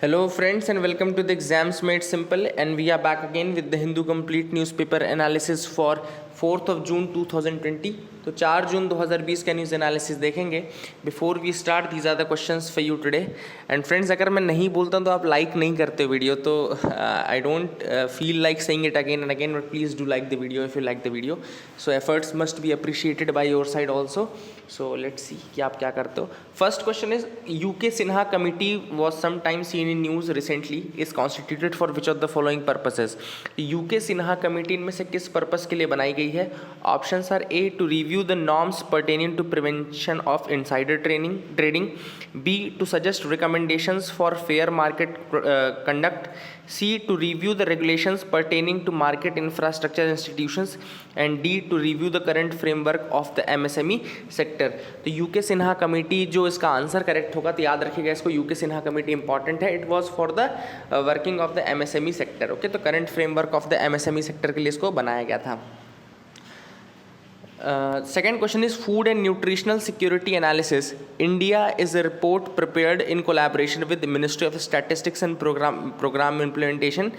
Hello friends and welcome to the Exams Made Simple, and we are back again with the Hindu Complete Newspaper Analysis for 4th of June 2020. तो 4 June 2020 का news analysis देखेंगे. Before we start these are the questions for you today. And friends, अगर मैं नहीं बोलता तो आप like नहीं करते वीडियो, तो I don't feel like saying it again and again, but please do like the video if you like the video. So efforts must be appreciated by your side also. So let's see कि आप क्या करते हो. First question is, UK Sinha committee was some time seen in news recently, is constituted for which of the following purposes. UK Sinha committee इनमें से किस purpose के लिए बनाई गई है? Options are A, to review the norms pertaining to prevention of insider trading, B, to suggest recommendations for fair market conduct, C, to review the regulations pertaining to market infrastructure institutions, and D, to review the current framework of the MSME sector. तो UK Sinha committee, जो इसका answer correct होगा, तो याद रखिएगा इसको, UK Sinha committee important है. It was for the working of the MSME sector. Okay, तो current framework of the MSME sector के लिए इसको बनाया गया था. Second question is, food and nutritional security analysis. India is a report prepared in collaboration with the Ministry of Statistics and program implementation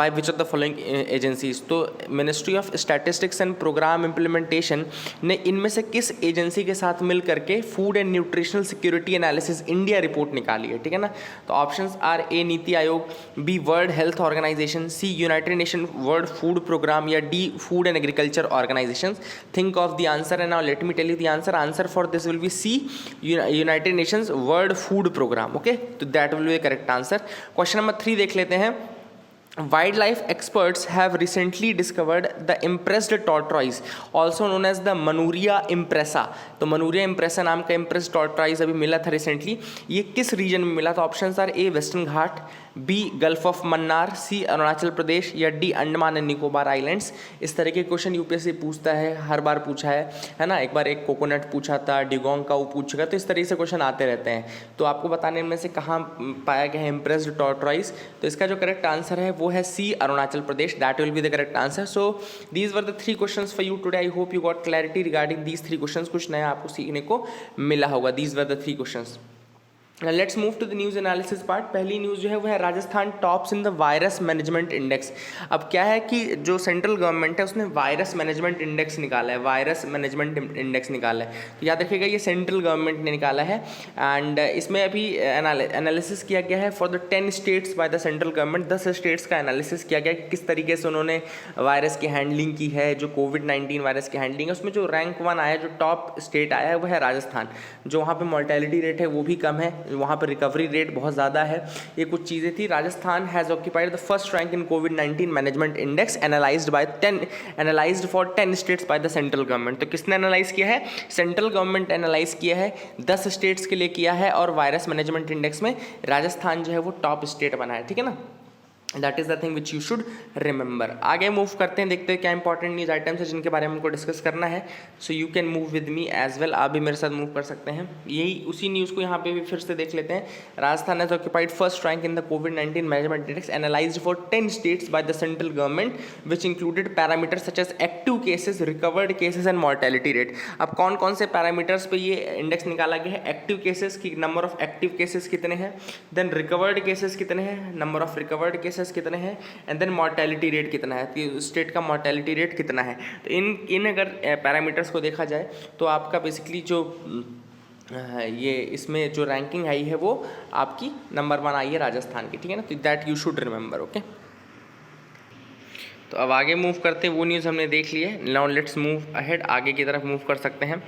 by which of the following agencies. तो Ministry of Statistics and Program Implementation ने इनमें से किस agency के साथ मिल करके food and nutritional security analysis India report निकाली है? ठीक है ना. तो options are A, NITI Aayog, B, world health organisation, C, united nation world food programme, या D, food and agriculture organisation. Think of the answer, and now let me tell you the answer. Answer for this will be C, United Nations World Food Program. Okay, so that will be a correct answer. Question number 3 देख लेते हैं. Wildlife experts have recently discovered the impressed tortoise, also known as the Manuria impressa. तो Manuria impressa नाम का impressed tortoise अभी मिला था recently. ये किस रीजन में मिला? तो options are A, western Ghat, B, gulf of Mannar, C, Arunachal Pradesh, या D, Andaman and Nicobar islands. इस तरह के क्वेश्चन यूपीएससी पूछता है, हर बार पूछा है ना. एक बार एक कोकोनट पूछा था, डिगोंग का वो पूछेगा, तो इस तरह से क्वेश्चन आते रहते हैं. तो आपको बताने में से कहाँ पाया गया है इम्प्रेस्ड टॉर्टॉइस, तो इसका जो करेक्ट आंसर है वो है C, Arunachal Pradesh. That will be the correct answer. So these were the 3 questions for you today. I hope you got clarity regarding these 3 questions. कुछ नया आपको सीखने को मिला होगा. These were the 3 questions. Let's move to the news analysis part. पहली news जो है वो है, Rajasthan tops in the virus management index. अब क्या है कि जो सेंट्रल गवर्नमेंट है उसने वायरस मैनेजमेंट इंडेक्स निकाला है, वायरस मैनेजमेंट इंडेक्स निकाला है. तो याद रखिएगा ये सेंट्रल गवर्नमेंट ने निकाला है. एंड इसमें अभी एनालिसिस किया गया है for the 10 states by the central government. 10 states का एनालिसिस किया गया कि किस तरीके से उन्होंने वायरस की हैंडलिंग की है, जो कोविड-19 वायरस की हैंडलिंग है. उसमें जो रैंक 1 आया, जो टॉप स्टेट आया है, वो है राजस्थान. जो वहाँ पर मॉर्टेलिटी रेट है वो भी कम है, वहाँ पर रिकवरी रेट बहुत ज़्यादा है. ये कुछ चीज़ें थी. Rajasthan has occupied the first rank in covid management index analysed for 10 states by the central government. तो किसने एनालाइज किया है? सेंट्रल गवर्नमेंट एनालाइज किया है, 10 स्टेट्स के लिए किया है, और वायरस मैनेजमेंट इंडेक्स में राजस्थान जो है वो टॉप स्टेट बना है. ठीक है ना. That is the thing which you should remember. आगे मूव करते हैं, देखते हैं क्या इंपॉर्टेंट न्यूज़ आइटम्स है जिनके बारे में हमको डिस्कस करना है. So you can move with me as well. आप भी मेरे साथ मूव कर सकते हैं. यही उसी न्यूज़ को यहाँ पे भी फिर से देख लेते हैं. Rajasthan has occupied first rank in the कोविड-19 management index analysed for 10 states by the central government which included parameters such as active cases, recovered cases and mortality rate. अब कौन कौन से पैरामीटर्स पे ये इंडेक्स निकाला गया है? एक्टिव केसेस की नंबर ऑफ एक्टिव केसेस कितने हैं, देन रिकवर्ड केसेस कितने हैं, नंबर ऑफ रिकवर्ड केसेस कितने हैं, एंड देन मॉर्टेलिटी रेट कितना है, कि स्टेट का मॉर्टेलिटी रेट कितना है. तो इन अगर पैरामीटर्स को देखा जाए तो आपका बेसिकली जो ये इसमें जो रैंकिंग आई है वो आपकी नंबर 1 आई है राजस्थान की. ठीक है ना. तो that you should remember. Okay, तो अब आगे मूव करते हैं. वो न्यूज़ हमने देख ली है. Now let's move ahead. आगे की तरफ मूव कर सकते हैं.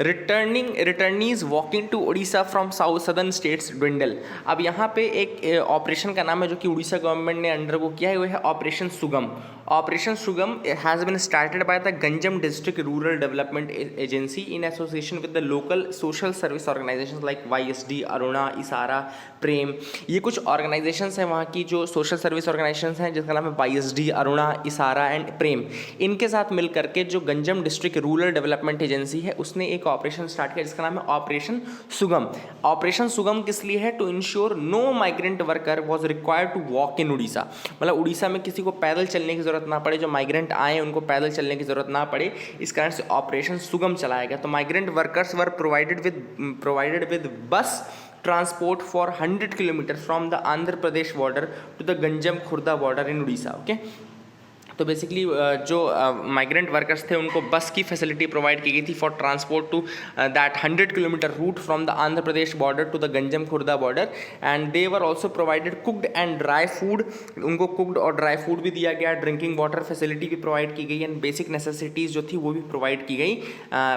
Returnees walking to Orissa from south southern states dwindle. अब यहाँ पे एक ऑपरेशन का नाम है जो कि उड़ीसा गवर्नमेंट ने अंडर को किया है, वो है operation Sugam. Operation Sugam has been started by the Ganjam district rural development agency in association with the local social service organisations like YSD, Aruna, Isara, Prem. ये कुछ ऑर्गेनाइजेशंस हैं वहाँ की जो सोशल सर्विस ऑर्गेनाइजेशंस हैं जिसका नाम है YSD, अरुणा, इसारा एंड प्रेम. इनके साथ मिल करके जो Ganjam district rural development agency है उसने एक ऑपरेशन स्टार्ट किया जिसका नाम है ऑपरेशन सुगम. ऑपरेशन सुगम किस लिए है? To ensure no migrant worker was required to walk in Orissa. मतलब उड़ीसा में किसी को पैदल चलने की जरूरत ना पड़े, जो माइग्रेंट आए उनको पैदल चलने की जरूरत ना पड़े, इस कारण से ऑपरेशन सुगम चलाया गया. तो migrant workers were provided with बस transport for 100 kilometers from the Andhra Pradesh border to the Ganjam Khurda border in Odisha. Okay. तो बेसिकली जो माइग्रेंट वर्कर्स थे उनको बस की फैसिलिटी प्रोवाइड की गई थी for transport to that 100 kilometre route from the Andhra Pradesh border to the Ganjam Khurda border, and they were also provided cooked and dry food. उनको cooked और ड्राई फूड भी दिया गया, ड्रिंकिंग वाटर फैसिलिटी भी प्रोवाइड की गई, एंड बेसिक नेसेसिटीज़ जो थी वो भी प्रोवाइड की गई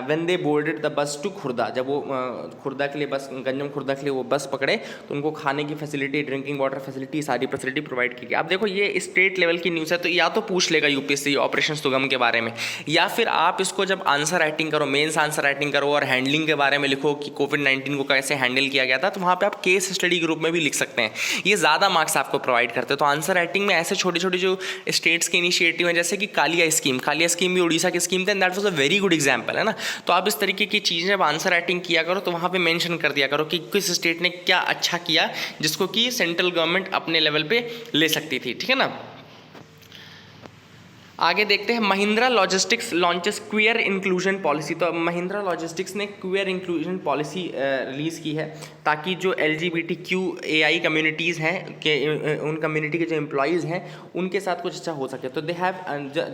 when they boarded the bus to Khurda. जब वो खुर्दा के लिए बस, गंजम खुर्दा के लिए वो बस पकड़े तो उनको खाने की फैसिलिटी, ड्रिंकिंग वाटर फैसिलिटी, सारी फैसिलिटी प्रोवाइड की गई. आप देखो ये स्टेट लेवल की न्यूज़ है, तो या तो पूछ लेगा यूपीएससी ऑपरेशन सुगम के बारे में, या फिर आप इसको जब आंसर राइटिंग करो, मेंस आंसर राइटिंग करो और हैंडलिंग के बारे में लिखो कि कोविड-19 को कैसे हैंडल किया गया था, तो वहाँ पे आप केस स्टडी के रूप में भी लिख सकते हैं. ये ज़्यादा मार्क्स आपको प्रोवाइड करते हैं. तो आंसर राइटिंग में ऐसे छोटे छोटे जो स्टेट्स के इनिशिएटिव हैं, जैसे कि कालिया स्कीम भी उड़ीसा की स्कीम थी, and that was a very good example, है ना. तो आप इस तरीके की चीज़ें जब आंसर राइटिंग किया करो तो वहाँ पर मेंशन कर दिया करो कि किस स्टेट ने क्या अच्छा किया जिसको कि सेंट्रल गवर्नमेंट अपने लेवल पे ले सकती थी. ठीक है ना. आगे देखते हैं, Mahindra logistics launches queer inclusion policy. तो महिंद्रा लॉजिस्टिक्स ने क्वियर इंक्लूजन पॉलिसी रिलीज़ की है ताकि जो LGBTQAI कम्युनिटीज़ हैं कि उन कम्युनिटी के जो एम्प्लॉयज़ हैं उनके साथ कुछ अच्छा हो सके. तो they have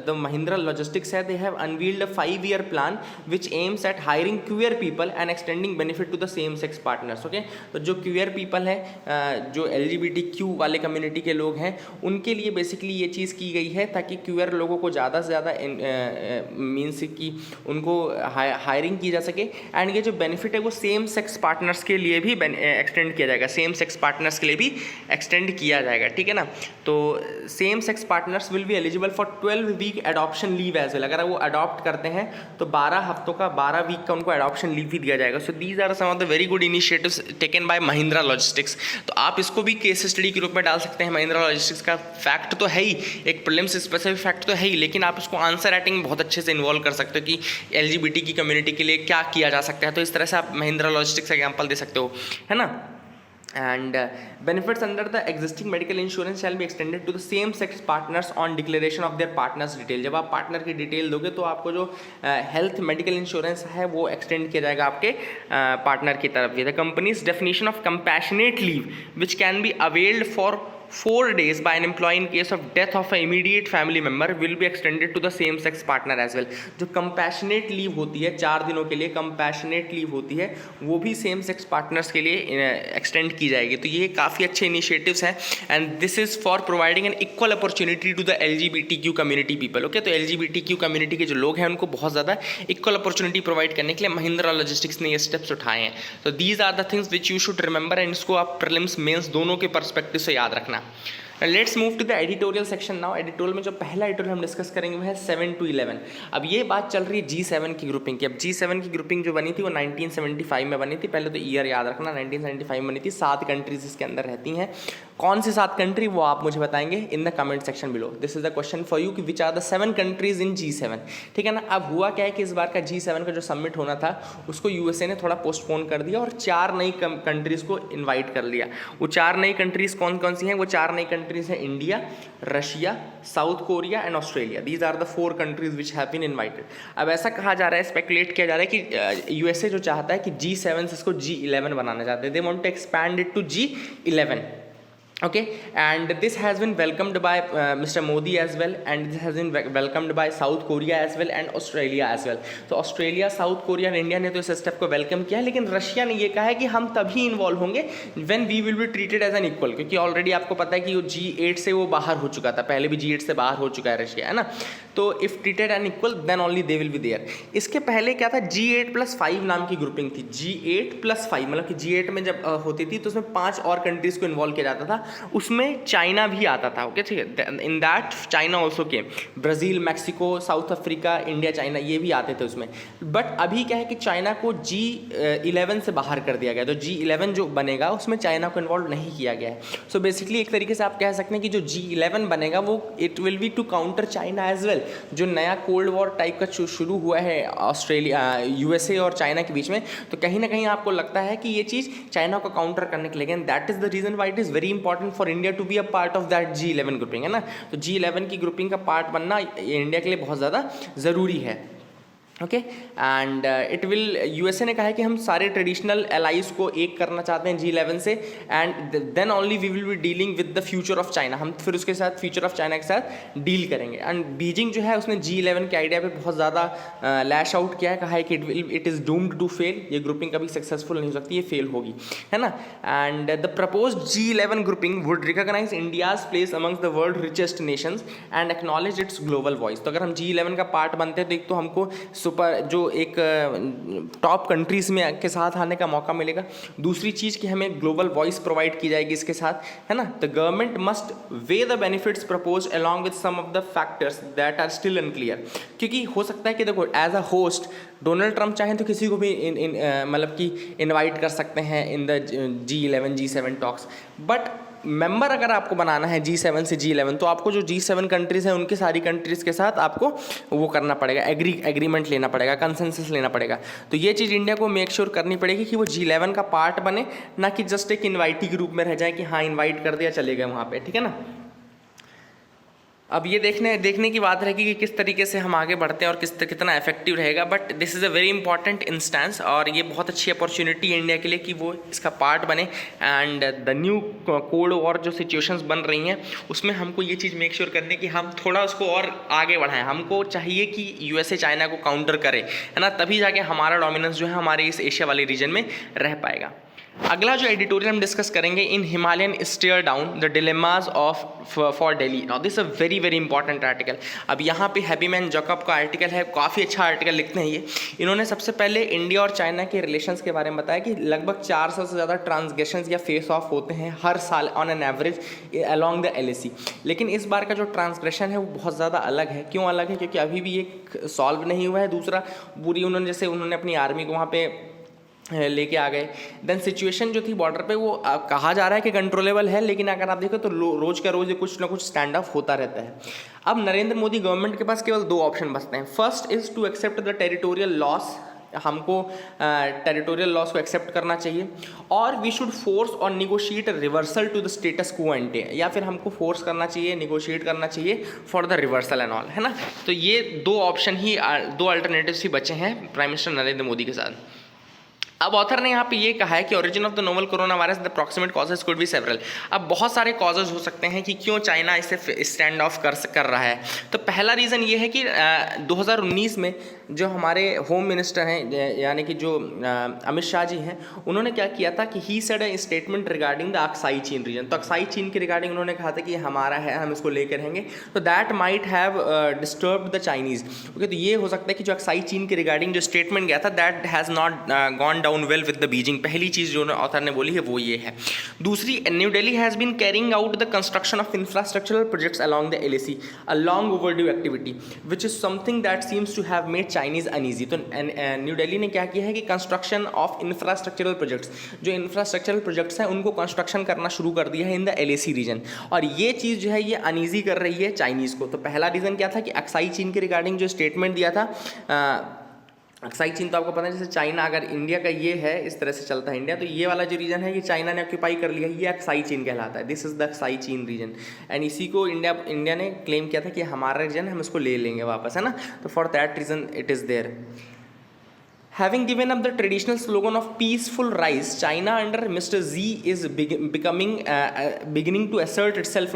the Mahindra logistics है, they have unveiled a 5-year plan which aims at hiring queer people and extending benefit to the same sex partners. Okay. तो जो क्वियर पीपल है, जो LGBTQ वाले कम्युनिटी के लोग हैं, उनके लिए बेसिकली ये चीज़ की गई है ताकि क्वियर लोगों को ज़्यादा से ज़्यादा मीन्स कि उनको हायरिंग की जा सके. एंड ये जो बेनिफिट है वो सेम सेक्स पार्टनर्स के लिए भी एक्सटेंड किया जाएगा, सेम सेक्स पार्टनर्स के लिए भी एक्सटेंड किया जाएगा. ठीक है ना. तो same sex partners will be eligible for 12 week adoption leave as well. अगर वो अडॉप्ट करते हैं तो 12 हफ्तों का, 12 वीक का उनको एडॉप्शन लीव भी दिया जाएगा. So these are some of the very good initiatives taken by Mahindra logistics. तो आप इसको भी केस स्टडी के रूप में डाल सकते हैं. महिंद्रा लॉजिस्टिक्स का फैक्ट तो है ही, एक प्रीलिम्स स्पेसिफिक फैक्ट तो है ही, लेकिन आप इसको आंसर राइटिंग में बहुत अच्छे से इन्वॉल्व कर सकते हो कि LGBT की कम्युनिटी के लिए क्या किया जा सकता है. तो इस तरह से आप महिंद्रा लॉजिस्टिक्स का एग्जांपल दे सकते हो, है ना. And benefits under the existing medical insurance shall be extended to the same sex partners on declaration of their partners detail. जब आप पार्टनर की डिटेल दोगे तो आपको जो हेल्थ मेडिकल इंश्योरेंस है वो एक्सटेंड किया जाएगा आपके पार्टनर की तरफ भी. The companies definition of compassionate leave which can be availed for 4 days by an employee in case of death of an immediate family member will be extended to the same sex partner as well. जो compassionate leave होती है 4 दिनों के लिए compassionate leave होती है, वो भी same sex partners के लिए extend की जाएगी. तो ये काफ़ी अच्छे initiatives हैं, and this is for providing an equal opportunity to the LGBTQ community people. Okay, तो LGBTQ community के जो लोग हैं उनको बहुत ज़्यादा equal opportunity provide करने के लिए महिंद्रा लॉजिस्टिक्स ने ये steps उठाए हैं. तो these are the things which you should remember, and इसको आप prelims mains दोनों के perspective से याद रखना. Let's move to the editorial section now. Editorial में जो पहला एडिटोरियल हम डिस्कस करेंगे वो है 7 to 11. अब ये बात चल रही है G7 की ग्रुपिंग की. अब G7 की ग्रुपिंग जो बनी थी वो 1975 में बनी थी. पहले तो ईयर याद रखना, 1975 में बनी थी. 7 कंट्रीज इसके अंदर रहती हैं. कौन सी 7 कंट्री वो आप मुझे बताएंगे in the comment section below. This is the question for you कि which are the 7 countries in G7. ठीक है ना. अब हुआ क्या है कि इस बार का G7 का जो समिट होना था उसको USA ने थोड़ा पोस्टपोन कर दिया और 4 नई कंट्रीज़ को इन्वाइट कर लिया. वो 4 नई कंट्रीज़ कौन कौन सी हैं? वो 4 नई कंट्रीज़ हैं India, Russia, South Korea and Australia. These are the 4 countries which have been invited. अब ऐसा कहा जा रहा है, स्पेकुलेट किया जा रहा है कि USA जो चाहता है कि G7 से इसको G11 बनाना चाहते हैं. They want to expand it to G11. Okay, and this has been welcomed by Mr. Modi as well, and this has been welcomed by South Korea as well and Australia as well. तो Australia, south Korea और India ने तो इस step को welcome किया है, लेकिन Russia ने ये कहा है कि हम तभी इन्वॉल्व होंगे when we will be treated as an equal. क्योंकि ऑलरेडी आपको पता है कि वो G8 से वो बाहर हो चुका था, पहले भी G8 से बाहर हो चुका है रशिया, है ना. तो if treated an equal then only they will be there. इसके पहले क्या था, G8+5 नाम की ग्रुपिंग थी. G8+5 मतलब कि G8 में जब होती थी तो उसमें 5 और कंट्रीज़ को इन्वॉल्व किया जाता था. उसमें चाइना भी आता था. ओके, ठीक है. In that China also came. Brazil, Mexico, south Africa, India, China ये भी आते थे उसमें. बट अभी क्या है कि चाइना को G11 से बाहर कर दिया गया. तो G11 जो बनेगा उसमें चाइना को इन्वॉल्व नहीं किया गया है. सो बेसिकली एक तरीके से आप कह सकते हैं कि जो G11 बनेगा वो it will be to counter China as well. जो नया कोल्ड वॉर टाइप का शुरू हुआ है ऑस्ट्रेलिया, USA और चाइना के बीच में, तो कहीं ना कहीं आपको लगता है कि ये चीज़ चाइना को काउंटर करने के लिए. That is the reason why it is very important for India to be a part of that G11 grouping, है ना. तो G11 की ग्रुपिंग का पार्ट बनना इंडिया के लिए बहुत ज़्यादा ज़रूरी है. Okay and it will, USA ने कहा है कि हम सारे ट्रेडिशनल एलाइज को एक करना चाहते हैं G11 से, and then only we will be dealing with the future of China, हम फिर उसके साथ फ्यूचर ऑफ चाइना के साथ डील करेंगे। एंड बीजिंग जो है उसने G11 के आइडिया पे बहुत ज़्यादा लैश आउट किया है, कहा है कि it is doomed to fail, ये ग्रुपिंग कभी सक्सेसफुल नहीं हो सकती, ये फेल होगी, है ना। And the proposed G11 grouping would recognise India's place amongst the world richest nations and acknowledge its global voice. तो अगर हम G11 का पार्ट बनते हैं तो एक तो हमको सुपर जो एक टॉप कंट्रीज में के साथ आने का मौका मिलेगा, दूसरी चीज़ कि हमें ग्लोबल वॉइस प्रोवाइड की जाएगी इसके साथ, है ना। The government must weigh the benefits propose along with some of the factors that are still unclear, क्योंकि हो सकता है कि देखो as a host Donald Trump चाहें तो किसी को भी मतलब कि इनवाइट कर सकते हैं in the G11 G7 talks, but member अगर आपको बनाना है G7 से G11 तो आपको जो G7 कंट्रीज़ हैं उनकी सारी कंट्रीज़ के साथ आपको वो करना पड़ेगा, एग्रीमेंट लेना पड़ेगा, कंसेंसस लेना पड़ेगा। तो ये चीज़ इंडिया को मेक श्योर करनी पड़ेगी कि वो G11 का पार्ट बने, ना कि जस्ट एक इन्वाइटी के रूप में रह जाए कि हाँ इन्वाइट कर दिया चले गए वहाँ पे, ठीक है ना। अब ये देखने की बात रहेगी कि किस तरीके से हम आगे बढ़ते हैं और कितना इफेक्टिव रहेगा, but this is a very important instance और ये बहुत अच्छी अपॉर्चुनिटी है इंडिया के लिए कि वो इसका पार्ट बने। And the new cold war जो सिचुएशंस बन रही हैं उसमें हमको ये चीज़ मेक श्योर करने कि हम थोड़ा उसको और आगे बढ़ाएं, हमको चाहिए कि यूएसए चाइना को काउंटर करे, है ना, तभी जाके हमारा डोमिनेंस जो है हमारे इस एशिया वाले रीजन में रह पाएगा। अगला जो एडिटोरियल हम डिस्कस करेंगे, in Himalayan stare down the dilemmas of for Delhi. Now this a very very important article. अब यहाँ पे हैप्पी मैन जॉकब का आर्टिकल है, काफ़ी अच्छा आर्टिकल लिखते हैं ये। इन्होंने सबसे पहले इंडिया और चाइना के रिलेशंस के बारे में बताया कि लगभग 400 से ज़्यादा ट्रांसग्रेशंस या फेस ऑफ होते हैं हर साल on an average along the LAC, लेकिन इस बार का जो ट्रांसग्रेशन है वो बहुत ज़्यादा अलग है। क्यों अलग है? क्योंकि अभी भी एक सॉल्व नहीं हुआ है, दूसरा पूरी उन्होंने अपनी आर्मी को वहाँ पे लेके आ गए। देन सिचुएशन जो थी बॉर्डर पे वो कहा जा रहा है कि कंट्रोलेबल है, लेकिन अगर आप देखो तो रोज का रोज कुछ ना कुछ स्टैंड ऑफ होता रहता है। अब नरेंद्र मोदी गवर्नमेंट के पास केवल 2 ऑप्शन बचते हैं। First is to accept the territorial loss, हमको टेरिटोरियल लॉस को एक्सेप्ट करना चाहिए, और वी शुड फोर्स और negotiate reversal to the status quo ante, या फिर हमको फोर्स करना चाहिए, निगोशिएट करना चाहिए for the reversal and all, है ना। तो ये 2 ऑप्शन ही, 2 अल्टरनेटिव्स ही बचे हैं प्राइम मिनिस्टर नरेंद्र मोदी के साथ। अब ऑथर ने यहाँ पे ये कहा है कि origin of the novel corona virus the approximate causes could be several. अब बहुत सारे कॉजेज हो सकते हैं कि क्यों चाइना इसे स्टैंड ऑफ कर रहा है। तो पहला रीज़न ये है कि 2019 में जो हमारे होम मिनिस्टर हैं यानी कि जो अमित शाह जी हैं, उन्होंने क्या किया था कि he said a statement regarding the Aksai चीन रीजन। तो अक्साई चीन के रिगार्डिंग उन्होंने कहा था कि हमारा है, हम इसको लेकर रहेंगे। तो that might have disturb the Chinese. Okay, तो ये हो सकता है कि जो अक्साई चीन के रिगार्डिंग जो स्टेटमेंट गया था that has not gone down well with the Beijing. पहली चीज़ जो ऑथर ने बोली है वो ये है। दूसरी, New Delhi has been carrying out the construction of infrastructural projects along the LAC, a long overdue activity which is something that seems to have made Chinese uneasy. तो न्यू दिल्ली ने क्या किया है कि कंस्ट्रक्शन ऑफ इंफ्रास्ट्रक्चरल प्रोजेक्ट्स, जो infrastructural projects हैं उनको construction करना शुरू कर दिया है इन द LAC रीजन, और ये चीज़ जो है ये अनईजी कर रही है चाइनीज़ को। तो पहला रीज़न क्या था कि अक्साई चीन के रिगार्डिंग जो स्टेटमेंट दिया था, अक्साई चीन तो आपको पता है जैसे चाइना अगर इंडिया का ये है, इस तरह से चलता है इंडिया, तो ये वाला जो रीजन है कि चाइना ने ऑक्यूपाई कर लिया, ये अक्साई चीन कहलाता है। दिस इज द अक्साई चीन रीजन, एंड इसी को इंडिया ने क्लेम किया था कि हमारा रीजन हम इसको ले लेंगे वापस, है ना। तो for that reason it is there. Having given up the traditional slogan of peaceful rise, China under Mr. Xi is beginning to assert itself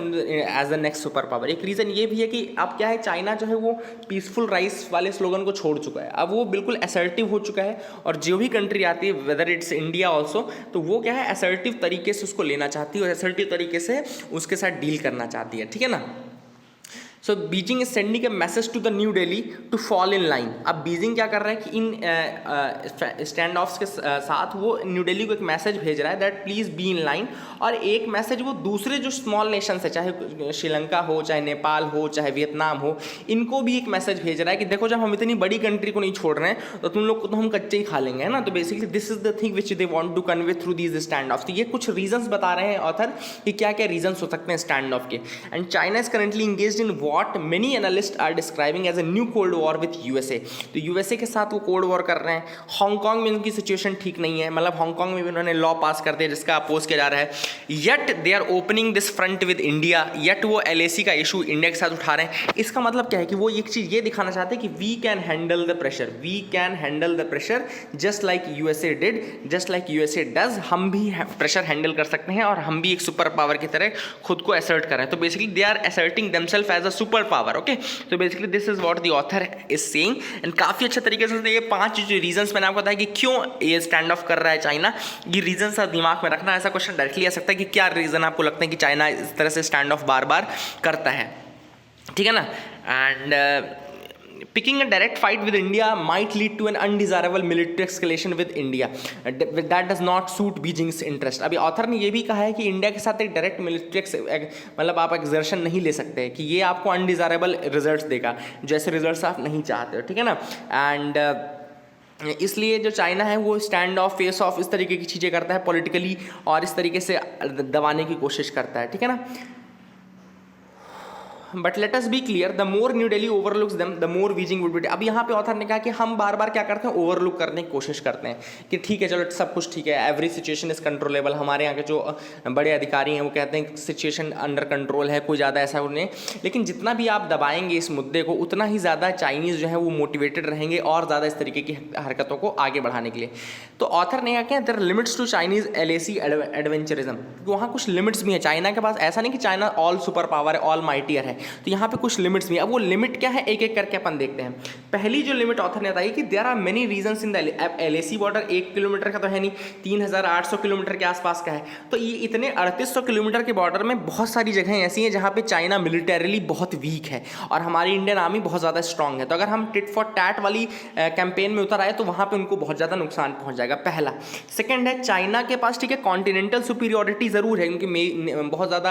as the next superpower. एक रीज़न ये भी है कि अब क्या है, चाइना जो है वो पीसफुल राइज वाले स्लोगन को छोड़ चुका है, अब वो बिल्कुल असर्टिव हो चुका है, और जो भी कंट्री आती है वेदर इट्स इंडिया ऑल्सो, तो वो क्या है असर्टिव तरीके से उसको लेना चाहती है और असर्टिव तरीके से उसके साथ डील करना चाहती है, ठीक है ना। So Beijing is sending a message to the New Delhi to fall in line. अब बीजिंग क्या कर रहा है कि इन स्टैंड ऑफ्स के साथ वो न्यू दिल्ली को एक मैसेज भेज रहा है that please be in line, और एक मैसेज वो दूसरे जो स्मॉल नेशंस है, चाहे श्रीलंका हो, चाहे नेपाल हो, चाहे वियतनाम हो, इनको भी एक मैसेज भेज रहा है कि देखो जब हम इतनी बड़ी कंट्री को नहीं छोड़ रहे हैं तो तुम लोग को तो हम कच्चे ही खा लेंगे, है ना। तो basically this is the thing which they want to convey through these stand off. तो ये कुछ रीजंस बता रहे हैं ऑथर कि क्या क्या रीजंस हो सकते हैं स्टैंड ऑफ के। And China is currently engaged in war what many analysts are describing as a new cold war with USA। तो USA के साथ वो कोल्ड वॉर कर रहे हैं। हांगकांग में उनकी सिचुएशन ठीक नहीं है, मतलब हांगकांग में भी उन्होंने लॉ पास कर दिया जिसका अपोज किया जा रहा है। Yet they are opening this front with India, yet वो LAC का इशू इंडिया के साथ उठा रहे हैं। इसका मतलब क्या है कि वो एक चीज़ ये दिखाना चाहते हैं कि we can handle the pressure, we can handle the pressure just like USA did, just like USA does. हम भी प्रेशर हैंडल कर सकते हैं और हम भी एक सुपर पावर की तरह खुद को असर्ट कर रहे हैं। तो basically they are asserting themselves as a super power. Okay, तो basically this is what the author is saying and काफ़ी अच्छे तरीके से ये 5 जो रीजंस मैंने आपको बताया कि क्यों ये स्टैंड ऑफ कर रहा है चाइना, ये रीजन सा दिमाग में रखना। ऐसा क्वेश्चन डायरेक्टली आ सकता है कि क्या रीज़न आपको लगता है कि चाइना इस तरह से स्टैंड ऑफ बार बार करता है, ठीक है ना। And picking a direct fight with India might lead to an undesirable military escalation with India that does not suit Beijing's interest। अभी ऑथर ने ये भी कहा है कि इंडिया के साथ एक डायरेक्ट मिलिट्री मतलब आप एक्सर्शन नहीं ले सकते कि ये आपको अनडिजायरेबल रिजल्ट्स देगा, जैसे रिजल्ट्स आप नहीं चाहते हो, ठीक है ना। एंड इसलिए जो चाइना है वो स्टैंड ऑफ, फेस ऑफ, इस तरीके की चीज़ें करता है पॉलिटिकली और इस तरीके से दबाने की कोशिश करता है, ठीक है ना। But let us B clear, the more new Delhi overlooks them the more Beijing would be. अब यहाँ पे ऑथर ने कहा कि हम बार बार क्या करते हैं, ओवरलुक करने की कोशिश करते हैं कि ठीक है चलो सब कुछ ठीक है, एवरी सिचुएशन इज कंट्रोलेबल। हमारे यहाँ के जो बड़े अधिकारी हैं वो कहते हैं सिचुएशन अंडर कंट्रोल है, कोई ज़्यादा ऐसा उन्हें। लेकिन जितना भी आप दबाएंगे इस मुद्दे को उतना ही ज़्यादा चाइनीज़ जो है वो मोटिवेटेड रहेंगे और ज़्यादा इस तरीके की हरकतों को आगे बढ़ाने के लिए। तो ऑथर ने कहा there limits to Chinese LAC adventurism, वहाँ कुछ लिमिट्स भी हैं। चाइना के पास ऐसा नहीं कि चाइना ऑल सुपर पावर है, ऑल माइटियर है, तो यहाँ पे कुछ लिमिट्स भी। अब वो लिमिट क्या है एक एक करके अपन देखते हैं। पहली जो लिमिट ऑथर ने बताई कि there are many reasons in the LAC border 1 kilometre का तो है नहीं, 3800 किलोमीटर के आसपास का है। तो ये इतने 3800 किलोमीटर के बॉर्डर में बहुत सारी जगहें ऐसी हैं जहाँ पे चाइना मिलिटरीली बहुत वीक है और हमारी इंडियन आर्मी बहुत ज़्यादा स्ट्रांग है। तो अगर हम टिट फॉर टैट वाली कैंपेन में उतर आए तो वहाँ पर उनको बहुत ज़्यादा नुकसान पहुँच जाएगा, पहला। सेकेंड है चाइना के पास ठीक है कॉन्टिनेंटल सुपीरियोरिटी ज़रूर है क्योंकि बहुत ज़्यादा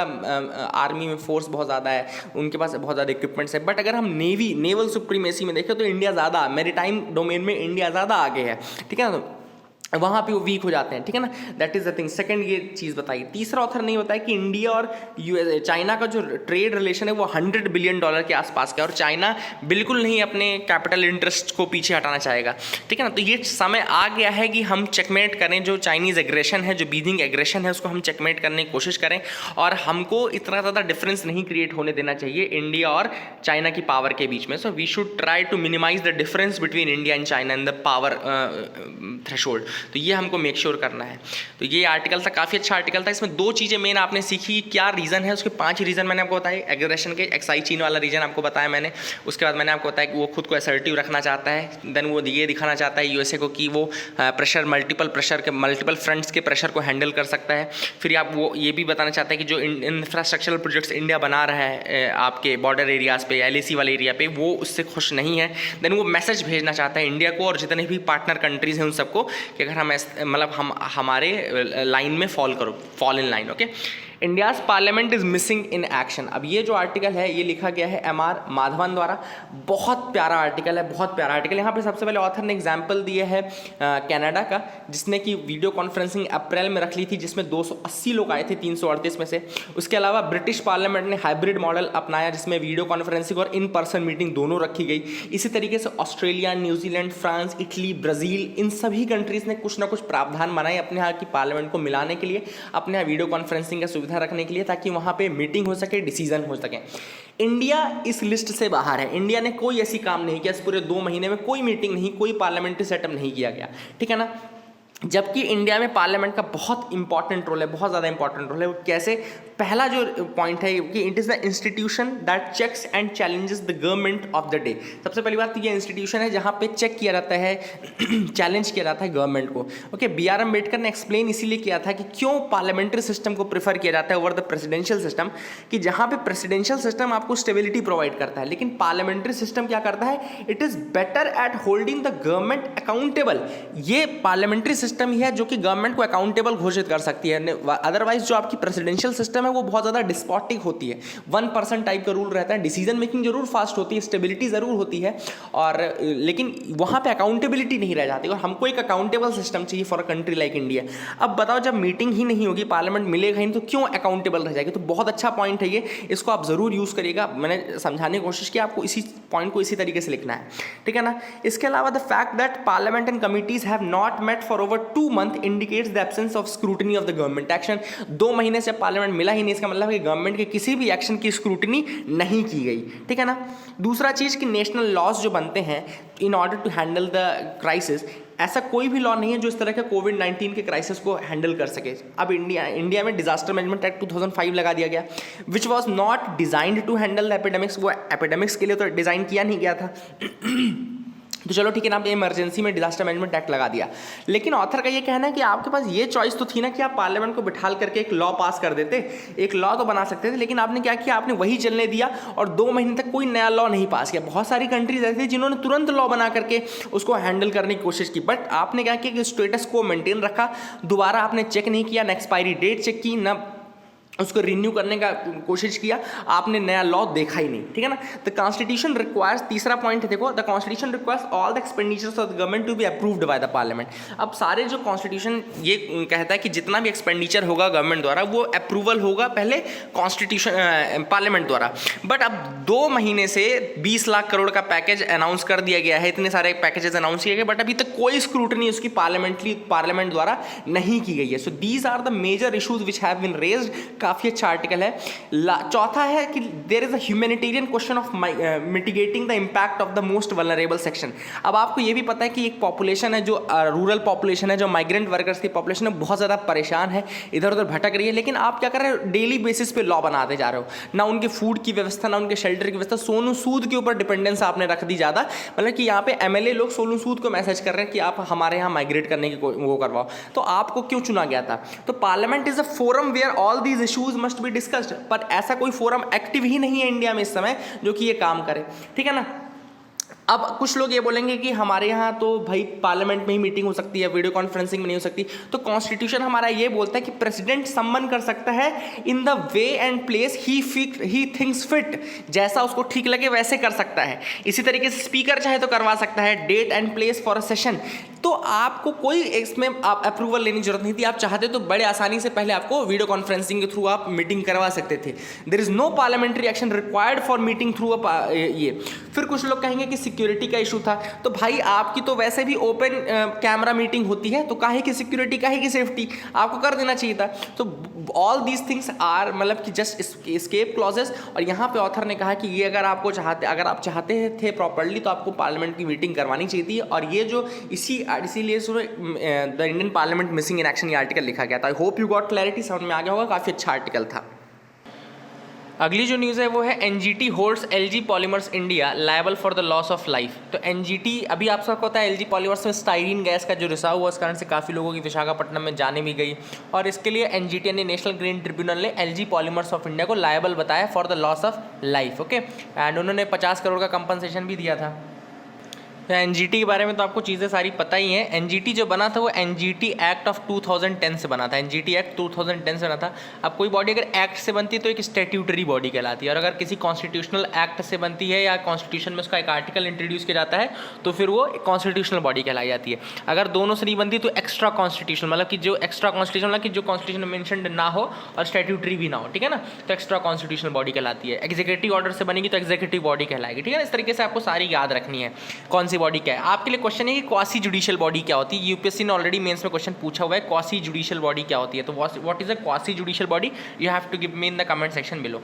आर्मी में फोर्स बहुत ज़्यादा है, उनके पास बहुत ज़्यादा इक्विपमेंट्स है। बट अगर हम नेवल सुप्रीमेसी में देखें तो इंडिया ज़्यादा, मैरीटाइम डोमेन में इंडिया ज़्यादा आगे है, ठीक है ना। तो वहाँ पे वो वीक हो जाते हैं, ठीक है ना। That is the thing. Second ये चीज़ बताई। तीसरा ऑथर ने बताया कि इंडिया और चाइना का जो ट्रेड रिलेशन है वो $100 बिलियन के आसपास का है और चाइना बिल्कुल नहीं अपने कैपिटल इंटरेस्ट को पीछे हटाना चाहेगा, ठीक है ना। तो ये समय आ गया है कि हम चेकमेट करें जो चाइनीज़ एग्रेशन है, जो बीजिंग एग्रेशन है, उसको हम चेकमेट करने की कोशिश करें और हमको इतना ज़्यादा डिफरेंस नहीं क्रिएट होने देना चाहिए इंडिया और चाइना की पावर के बीच में। So we should try to minimise the difference between India and China in the power threshold. तो ये हमको मेक श्योर करना है। तो ये आर्टिकल था, काफ़ी अच्छा आर्टिकल था। इसमें 2 चीज़ें मेन आपने सीखी, क्या रीज़न है, उसके 5 रीज़न मैंने आपको बताए। एग्रेशन के एक्साई चीन वाला रीज़न आपको बताया मैंने। उसके बाद मैंने आपको बताया कि वो खुद को असर्टिव रखना चाहता है। देन वो ये दिखाना चाहता है USA को कि वो प्रेशर, मल्टीपल फ्रंट्स के प्रेशर को हैंडल कर सकता है। फिर आप वो ये भी बताना चाहता है कि जो इंफ्रास्ट्रक्चरल प्रोजेक्ट्स इंडिया बना रहा है आपके बॉर्डर एरियाज़ पे, LAC वाले एरिया पे, वो उससे खुश नहीं है। देन वो मैसेज भेजना चाहता है इंडिया को और जितने भी पार्टनर कंट्रीज़ हैं उन सबको कि अगर हम मतलब हम हमारे लाइन में fall in line. Okay, India's parliament is missing in action. अब ये जो आर्टिकल है ये लिखा गया है MR माधवन द्वारा। बहुत प्यारा आर्टिकल है, बहुत प्यारा आर्टिकल। यहाँ पे सबसे पहले ऑथर ने एग्जाम्पल दिया है कनाडा का, जिसने कि वीडियो कॉन्फ्रेंसिंग अप्रैल में रख ली थी जिसमें 280 लोग आए थे 338 में से। उसके अलावा ब्रिटिश पार्लियामेंट ने हाइब्रिड मॉडल अपनाया जिसमें वीडियो कॉन्फ्रेंसिंग और इन पर्सन मीटिंग दोनों रखी गई। इसी तरीके से Australia, New Zealand, France, Italy, Brazil, इन सभी कंट्रीज़ ने कुछ ना कुछ प्रावधान बनाए अपने यहाँ की पार्लियामेंट को मिलाने के लिए, अपने यहाँ वीडियो कॉन्फ्रेंसिंग का सुविधा रखने के लिए, ताकि वहाँ पे मीटिंग हो सके, डिसीजन हो सके। इंडिया इस लिस्ट से बाहर है। इंडिया ने कोई ऐसी काम नहीं किया, इस पूरे 2 महीने में कोई मीटिंग नहीं, कोई पार्लियामेंट्री सेटअप नहीं किया गया, ठीक है ना। जबकि इंडिया में पार्लियामेंट का बहुत इंपॉर्टेंट रोल है, बहुत ज़्यादा इंपॉर्टेंट रोल है। वो कैसे? पहला जो पॉइंट है कि it is the institution that checks and challenges the government of the day. सबसे पहली बात तो ये इंस्टीट्यूशन है जहाँ पे चेक किया जाता है, चैलेंज किया जाता है गवर्नमेंट को। ओके, BR अम्बेडकर ने एक्सप्लेन इसीलिए किया था कि क्यों पार्लियामेंट्री सिस्टम को प्रेफर किया जाता है ओवर द प्रेसिडेंशियल सिस्टम, कि जहाँ पे प्रेसिडेंशियल सिस्टम आपको स्टेबिलिटी प्रोवाइड करता है, लेकिन पार्लियामेंट्री सिस्टम क्या करता है? It is better at holding the government accountable. ये पार्लियामेंट्री सिस्टम ही है जो कि गवर्नमेंट को अकाउंटेबल घोषित कर सकती है। अदरवाइज जो आपकी प्रेसिडेंशियल सिस्टम सिस्टम है वो बहुत ज़्यादा डिस्पॉटिक होती है, 1% टाइप का रूल रहता है, डिसीजन मेकिंग जरूर फास्ट होती है, स्टेबिलिटी ज़रूर होती है, और लेकिन वहाँ पे अकाउंटेबिलिटी नहीं रह जाती, और हमको एक अकाउंटेबल सिस्टम चाहिए for a country like India. अब बताओ, जब मीटिंग ही नहीं होगी, पार्लियामेंट मिलेगा ही नहीं, तो क्यों अकाउंटेबल रह जाएगी? तो बहुत अच्छा पॉइंट है ये, इसको आप ज़रूर यूज़ करिएगा। मैंने समझाने की कोशिश की, आपको इसी पॉइंट को इसी तरीके से लिखना है, ठीक है ना। इसके अलावा the fact that parliament and committees have not met for over 2 month indicates the absence of scrutiny of the government action. 2 महीने से पार्लियामेंट मिला ही नहीं, इसका मतलब है कि गवर्नमेंट के किसी भी एक्शन की स्क्रूटनी नहीं की गई, ठीक है ना। दूसरा चीज़ कि नेशनल लॉज जो बनते हैं in order to handle the crisis, ऐसा कोई भी लॉ नहीं है जो इस तरह के कोविड-19 के क्राइसिस को हैंडल कर सके। अब इंडिया में डिजास्टर मैनेजमेंट एक्ट 2005 लगा दिया गया, which was not designed to handle the epidemics. वो एपिडेमिक्स के लिए तो डिज़ाइन किया नहीं गया था तो चलो ठीक है ना, आप इमरजेंसी में डिजास्टर मैनेजमेंट एक्ट लगा दिया। लेकिन ऑथर का ये कहना है कि आपके पास ये चॉइस तो थी ना कि आप पार्लियामेंट को बिठाल करके एक लॉ पास कर देते, एक लॉ तो बना सकते थे, लेकिन आपने क्या किया, आपने वही चलने दिया और 2 महीने तक कोई नया लॉ नहीं पास किया। बहुत सारी कंट्रीज ऐसी थी जिन्होंने तुरंत लॉ बना करके उसको हैंडल करने की कोशिश की, बट आपने क्या किया कि स्टेटस को मेंटेन रखा, दोबारा आपने चेक नहीं किया, न एक्सपायरी डेट चेक की, न उसको रिन्यू करने का कोशिश किया, आपने नया लॉ देखा ही नहीं, ठीक है ना। द कॉन्स्टिट्यूशन रिक्वायर्स, तीसरा पॉइंट है देखो, the constitution requires all the expenditures of the government to be approved by the parliament. अब सारे जो कॉन्स्टिट्यूशन ये कहता है कि जितना भी एक्सपेंडिचर होगा गवर्नमेंट द्वारा वो अप्रूवल होगा पहले कॉन्स्टिट्यूशन पार्लियामेंट द्वारा। बट अब 2 महीने से 20 लाख करोड़ का पैकेज अनाउंस कर दिया गया है, इतने सारे पैकेजेस अनाउंस किए गए, बट अभी तक कोई स्क्रूटनी उसकी पार्लियामेंट द्वारा नहीं की गई है। So these are the major issues which have been raised. काफी अच्छा आर्टिकल है। चौथा है कि there is a humanitarian question of mitigating the impact of the most vulnerable section. अब आपको ये भी पता है कि एक पॉपुलेशन है जो रूरल पॉपुलेशन है, जो माइग्रेंट वर्कर्स की पॉपुलेशन है, बहुत ज़्यादा परेशान है, इधर उधर भटक रही है, लेकिन आप क्या कर रहे हो, डेली बेसिस पे लॉ बनाते जा रहे हो, ना उनके फूड की व्यवस्था, ना उनके शेल्टर की व्यवस्था, सोनू सूद के ऊपर डिपेंडेंस आपने रख दी ज़्यादा। मतलब कि यहाँ पे एमएलए लोग सोनू सूद को मैसेज कर रहे हैं कि आप हमारे यहाँ माइग्रेट करने की वो करवाओ। तो आपको क्यों चुना गया था? तो parliament is a forum where all these issues must be discussed, पर ऐसा कोई फोरम एक्टिव ही नहीं है इंडिया में इस समय जो कि ये काम करे, ठीक है ना। अब कुछ लोग ये बोलेंगे कि हमारे यहाँ तो भाई पार्लियामेंट में ही मीटिंग हो सकती है, वीडियो कॉन्फ्रेंसिंग में नहीं हो सकती। तो कॉन्स्टिट्यूशन हमारा ये बोलता है कि प्रेसिडेंट सम्मन कर सकता है in the way and place he thinks fit, जैसा उसको ठीक लगे वैसे कर सकता है। इसी तरीके से स्पीकर चाहे तो करवा सकता है, date and place for a session. तो आपको कोई इसमें आप अप्रूवल लेने की जरूरत नहीं थी, आप चाहते तो बड़े आसानी से पहले आपको वीडियो कॉन्फ्रेंसिंग के थ्रू आप मीटिंग करवा सकते थे। There is no parliamentary action required for meeting through ये। फिर कुछ लोग कहेंगे कि सिक्योरिटी का इशू था, तो भाई आपकी तो वैसे भी ओपन कैमरा मीटिंग होती है, तो काहे की सिक्योरिटी, काहे की सेफ्टी, आपको कर देना चाहिए था। तो ऑल दीज थिंग्स आर मतलब कि जस्ट एस्केप क्लॉजेस। और यहाँ पे ऑथर ने कहा कि ये अगर आप चाहते थे प्रॉपर्ली तो आपको पार्लियामेंट की मीटिंग करवानी चाहिए थी। और ये जो इसीलिए the Indian parliament missing in action ये आर्टिकल लिखा गया था। आई होप यू गॉट क्लैरिटी, समझ में आ गया होगा, काफ़ी अच्छा आर्टिकल था। अगली जो न्यूज़ है वो है NGT holds LG polymers India liable for the loss of life. तो एनजीटी, अभी आप सबको पता है एलजी पॉलीमर्स में स्टाइरीन गैस का जो रिसाव हुआ, उस कारण से काफ़ी लोगों की विशाखापट्टनम में जाने भी गई, और इसके लिए एनजीटी यानी नेशनल ग्रीन ट्रिब्यूनल ने एलजी पॉलीमर्स ऑफ इंडिया को लायबल बताया for the loss of life. Okay, and उन्होंने 50 करोड़ का कंपनसेशन भी दिया था। एनजीटी के बारे में तो आपको चीज़ें सारी पता ही हैं। एनजीटी जो बना था वो एनजीटी एक्ट ऑफ 2010 से बना था। एनजीटी एक्ट 2010 से बना था। अब कोई बॉडी अगर एक्ट से बनती है तो एक स्टैट्यूटरी बॉडी कहलाती है, और अगर किसी कॉन्स्टिट्यूशनल एक्ट से बनती है या कॉन्स्टिट्यूशन में उसका एक आर्टिकल इंट्रोड्यूस किया जाता है तो फिर वो कॉन्स्टिट्यूशनल बॉडी कहलाई जाती है। अगर दोनों से नहीं बनती तो एक्स्ट्रा कॉन्स्टिट्यूशनल, मतलब कि जो एक्स्ट्रा कॉन्स्टिट्यूशन, मतलब कि जो कॉन्स्टिट्यूशन में मेंशन्ड ना हो और स्टैट्यूटरी भी ना हो, ठीक है ना, तो एक्स्ट्रा कॉन्स्टिट्यूशनल बॉडी कहलाती है। एग्जीक्यूटिव ऑर्डर से बनेगी तो एग्जीक्यूटिव बॉडी कहलाएगी, ठीक है ना। इस तरीके से आपको सारी याद रखनी है कौन सी बॉडी क्या है। आपके क्वेश्चन है कि क्वासी जुडिशियल बॉडी क्या होती है। यूपीएससी ने ऑलरेडी मेंस में क्वेश्चन पूछा हुआ है, क्वासी जुडिशियल बॉडी क्या होती है। तो what is a quasi judicial body, you have to give me in the comment section below.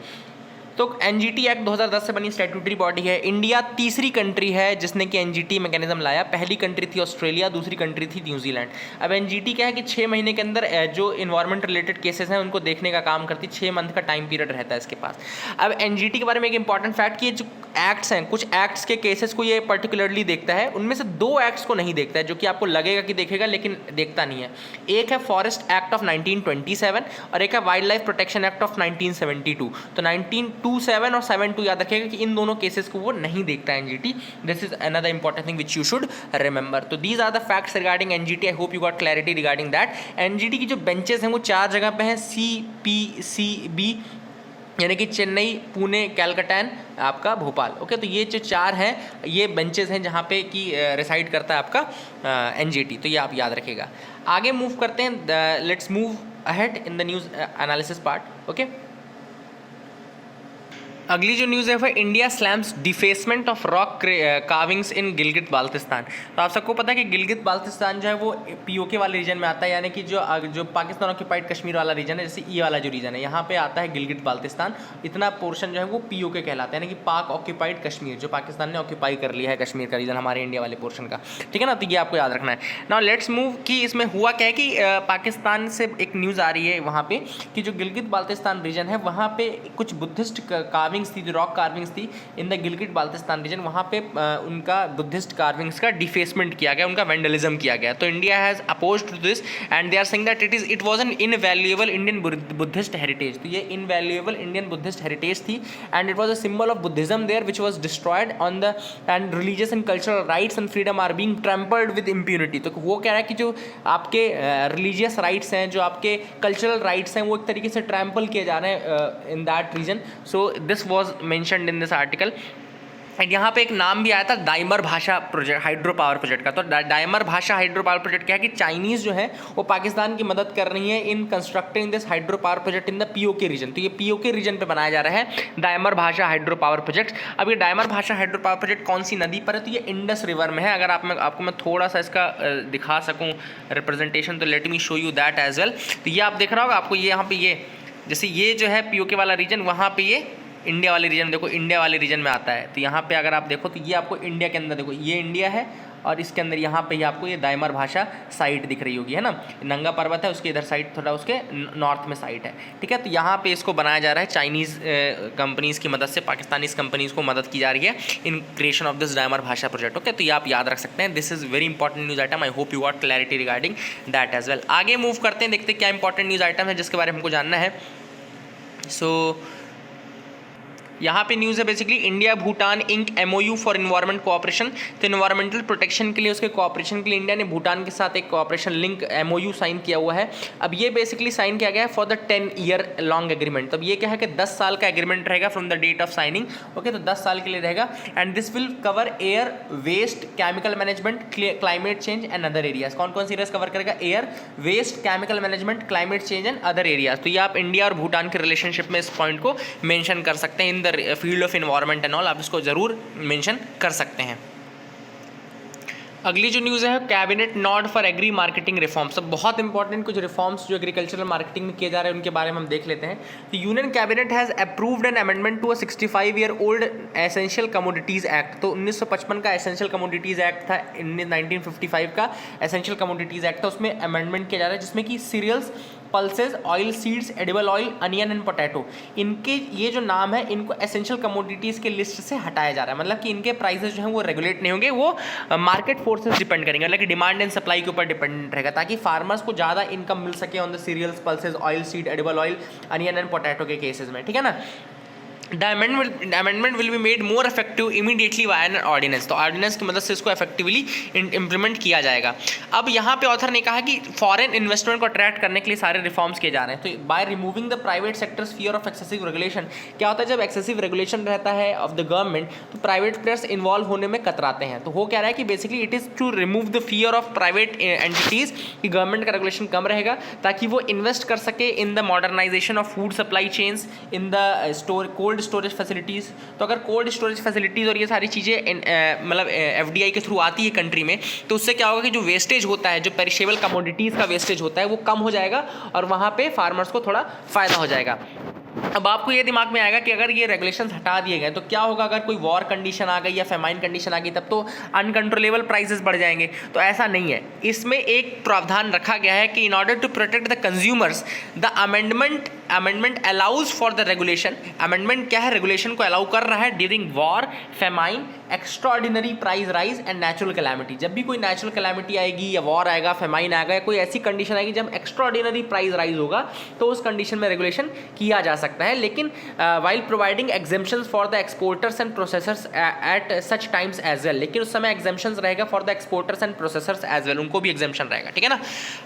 तो एनजीटी एक्ट 2010 से बनी स्टैट्यूटरी बॉडी है। इंडिया तीसरी कंट्री है जिसने कि एनजीटी मैकेनिज्म लाया। पहली कंट्री थी ऑस्ट्रेलिया, दूसरी कंट्री थी न्यूजीलैंड। अब एनजीटी क्या है कि 6 महीने के अंदर जो इन्वायरमेंट रिलेटेड केसेस हैं उनको देखने का काम करती, 6 मंथ का टाइम पीरियड रहता है इसके पास। अब एनजीटी के बारे में एक इंपॉर्टेंट फैक्ट कि ये जो एक्ट्स हैं, कुछ एक्ट्स के केसेस को ये पर्टिकुलरली देखता है, उनमें से 2 एक्ट्स को नहीं देखता है, जो कि आपको लगेगा कि देखेगा लेकिन देखता नहीं है। एक है फॉरेस्ट एक्ट ऑफ 1927 और एक है wild life protection act of 1972। तो 27 और 72 याद रखिएगा कि इन दोनों केसेस को वो नहीं देखता है NGT. This is another important thing which you should remember. तो these are the facts regarding NGT. I hope you got clarity regarding that. NGT की जो बेंचेस हैं वो 4 जगह पे हैं, CPCB यानी कि चेन्नई, पुणे, कैलकाटा एंड आपका भोपाल. ओके, तो ये जो 4 हैं ये बेंचेस हैं जहाँ पे कि रिसाइड करता है आपका एनजीटी. तो ये आप याद रखिएगा. आगे मूव करते हैं. Let's move ahead in the news analysis part. Okay, अगली जो न्यूज़ है वो India slams defacement of rock carvings in Gilgit Baltistan. तो आप सबको पता है कि गिलगित बाल्टिस्तान जो है वो पीओके वाले रीजन में आता है, यानी कि जो पाकिस्तान ऑक्यूपाइड कश्मीर वाला रीजन है, जैसे ये वाला जो रीजन है यहाँ पे आता है गिलगित बाल्टिस्तान. इतना पोर्शन जो है वो पीओके कहलाता है, यानी कि पाक ऑक्यूपाइड कश्मीर, जो पाकिस्तान ने ऑक्यूपाई कर लिया है कश्मीर का रीजन हमारे इंडिया वाले पोर्शन का. ठीक है ना, तो ये आपको याद रखना है. नाउ लेट्स मूव कि इसमें हुआ क्या है कि पाकिस्तान से एक न्यूज़ आ रही है वहाँ पे कि जो गिलगित बाल्टिस्तान रीजन है वहाँ पे कुछ बुद्धिस्ट कार्विंग्स थी, जो रॉक कार्विंग्स थी in the Gilgit Baltistan region, वहाँ पे उनका बुद्धिस्ट कार्विंग्स का डिफेसमेंट किया गया, उनका वेंडलिज्म किया गया. तो India has opposed to this and they are saying that it was an invaluable Indian Buddhist heritage. तो ये इनवैल्यूएबल इंडियन बुद्धिस्ट हेरिटेज थी and it was a symbol of Buddhism there which was destroyed on the and religious and cultural rights and freedom are being trampled with impunity. तो वो कह रहा है कि जो आपके रिलीजियस राइट्स हैं, जो आपके कल्चरल राइट्स हैं, वो एक तरीके से ट्रैम्पल किए जा रहे हैं in that region. So this was mentioned in this article. And यहाँ पे एक नाम भी आया था डायमर भाषा प्रोजेक्ट, हाइड्रो पावर प्रोजेक्ट का. तो डायमर भाषा हाइड्रो पावर प्रोजेक्ट क्या है कि चाइनीज़ जो है वो पाकिस्तान की मदद कर रही है in constructing this hydro power project in the PoK region. तो ये पीओके रीजन पे बनाया जा रहा है डायमर भाषा हाइड्रो पावर प्रोजेक्ट. अब ये डायमर भाषा हाइड्रो पावर प्रोजेक्ट कौन सी नदी पर है? तो ये इंडस रिवर में है. अगर आपको मैं थोड़ा सा इसका दिखा सकूँ रिप्रेजेंटेशन, तो let me show you that as well. तो ये आप देख रहा होगा आपको, ये यहाँ पे ये जैसे ये जो है पीओके वाला रीजन, वहाँ पे ये इंडिया वाले रीजन, देखो इंडिया वाले रीजन में आता है. तो यहाँ पे अगर आप देखो तो ये आपको इंडिया के अंदर, देखो ये इंडिया है और इसके अंदर यहाँ पे ही आपको ये दायमर भाषा साइट दिख रही होगी, है ना. नंगा पर्वत है, उसके इधर साइड थोड़ा उसके नॉर्थ में साइट है. ठीक है, तो यहाँ पे इसको बनाया जा रहा है चाइनीज़ कंपनीज़ की मदद से, पाकिस्तानी कंपनीज़ को मदद की जा रही है इन क्रिएशन ऑफ दिस दायमर भाषा प्रोजेक्ट. ओके, तो ये आप याद रख सकते हैं. This is very important news item. I hope you got clarity regarding that as well. आगे मूव करते हैं, देखते हैं क्या इंपॉर्टेंट न्यूज़ आइटम है जिसके बारे में हमको जानना है. सो यहाँ पे न्यूज़ है basically India Bhutan ink MOU for environment cooperation. तो इन्वायरमेंटल प्रोटेक्शन के लिए, उसके कोऑपरेशन के लिए इंडिया ने भूटान के साथ एक कोऑपरेशन लिंक MOU साइन किया हुआ है. अब ये बेसिकली साइन किया गया है for the 10 year long agreement. तब ये क्या है कि 10 साल का एग्रीमेंट रहेगा from the date of signing. Okay, तो 10 साल के लिए रहेगा and this will cover air, waste, chemical management, climate change and other areas. कौन कौन सी एरियाज कवर करेगा? Air, waste, chemical management, climate change and other areas. तो ये आप इंडिया और भूटान के रिलेशनशिप में इस पॉइंट को मेंशन कर सकते हैं in the field of environment and all. आप इसको जरूर मेंशन कर सकते हैं. अगली जो न्यूज़ है cabinet nod for agri marketing reforms. अब बहुत इंपॉर्टेंट कुछ रिफॉर्म्स जो एग्रीकल्चरल मार्केटिंग में किए जा रहे हैं उनके बारे में हम देख लेते हैं. तो union cabinet has approved an amendment to a 65 year old essential commodities act. तो 1955 का एसेंशियल कमोडिटीज़ एक्ट था, 1955 का एसेंशियल कमोडिटीज़ एक्ट था, उसमें अमेंडमेंट किया जा रहा है जिसमें कि cereals, pulses, oil seeds, edible oil, onion and potato, इनके ये जो नाम है इनको एसेंशियल कमोडिटीज़ के लिस्ट से हटाया जा रहा है. मतलब कि इनके प्राइसेस जो हैं वो रेगुलेट नहीं होंगे, वो मार्केट फोर्सेस डिपेंड करेंगे, मतलब कि डिमांड एंड सप्लाई के ऊपर डिपेंड रहेगा, ताकि फार्मर्स को ज़्यादा इनकम मिल सके on the cereals, pulses, oil seed, edible oil, onion and potato के केसेस में. ठीक है ना. The amendment will be made more effective immediately via an ordinance. तो ऑर्डिनेंस की मदद से इसको इफेक्टिवली इम्प्लीमेंट किया जाएगा. अब यहाँ पे ऑथर ने कहा कि फॉरेन इन्वेस्टमेंट को अट्रैक्ट करने के लिए सारे रिफॉर्म्स किए जा रहे हैं. तो by removing the private sectors fear of excessive regulation, क्या होता है जब एक्सेसिव रेगुलेशन रहता है ऑफ द गवर्नमेंट तो प्राइवेट प्लेयर्स इन्वॉल्व होने में कतराते हैं. तो वो कह रहा है कि basically it is to remove the fear of private entities, कि गवर्नमेंट का रेगुलेशन कम रहेगा ताकि वो इन्वेस्ट कर सके in the modernisation of food supply chains, in the cold storage facilities. तो अगर कोल्ड स्टोरेज फैसिलिटीज़ और ये सारी चीज़ें मतलब FDI के थ्रू आती है कंट्री में, तो उससे क्या होगा कि जो वेस्टेज होता है, जो पेरिशेबल कमोडिटीज़ का वेस्टेज होता है वो कम हो जाएगा और वहाँ पे फार्मर्स को थोड़ा फ़ायदा हो जाएगा. अब आपको ये दिमाग में आएगा कि अगर ये रेगुलेशंस हटा दिए गए तो क्या होगा अगर कोई वॉर कंडीशन आ गई या फेमाइन कंडीशन आ गई, तब तो अनकंट्रोलेबल प्राइसेस बढ़ जाएंगे. तो ऐसा नहीं है. इसमें एक प्रावधान रखा गया है कि in order to protect the consumers the amendment amendment allows for the regulation, amendment क्या है, रेगुलेशन को अलाउ कर रहा है during war, famine, extraordinary price rise and natural calamity. जब भी कोई नेचुरल कैलामिटी आएगी या वॉर आएगा, फेमाइन आएगा, या कोई ऐसी कंडीशन आएगी जब एक्स्ट्राऑर्डिनरी प्राइस राइज होगा, तो उस कंडीशन में रेगुलेशन किया जा सकता है। लेकिन while providing exemptions for the exporters and processors at such times as well, लेकिन उस समय एग्जेम्पशंस रहेगा for the exporters and processors as well, उनको भी एग्जेम्पशन रहेगा, ठीक है ना।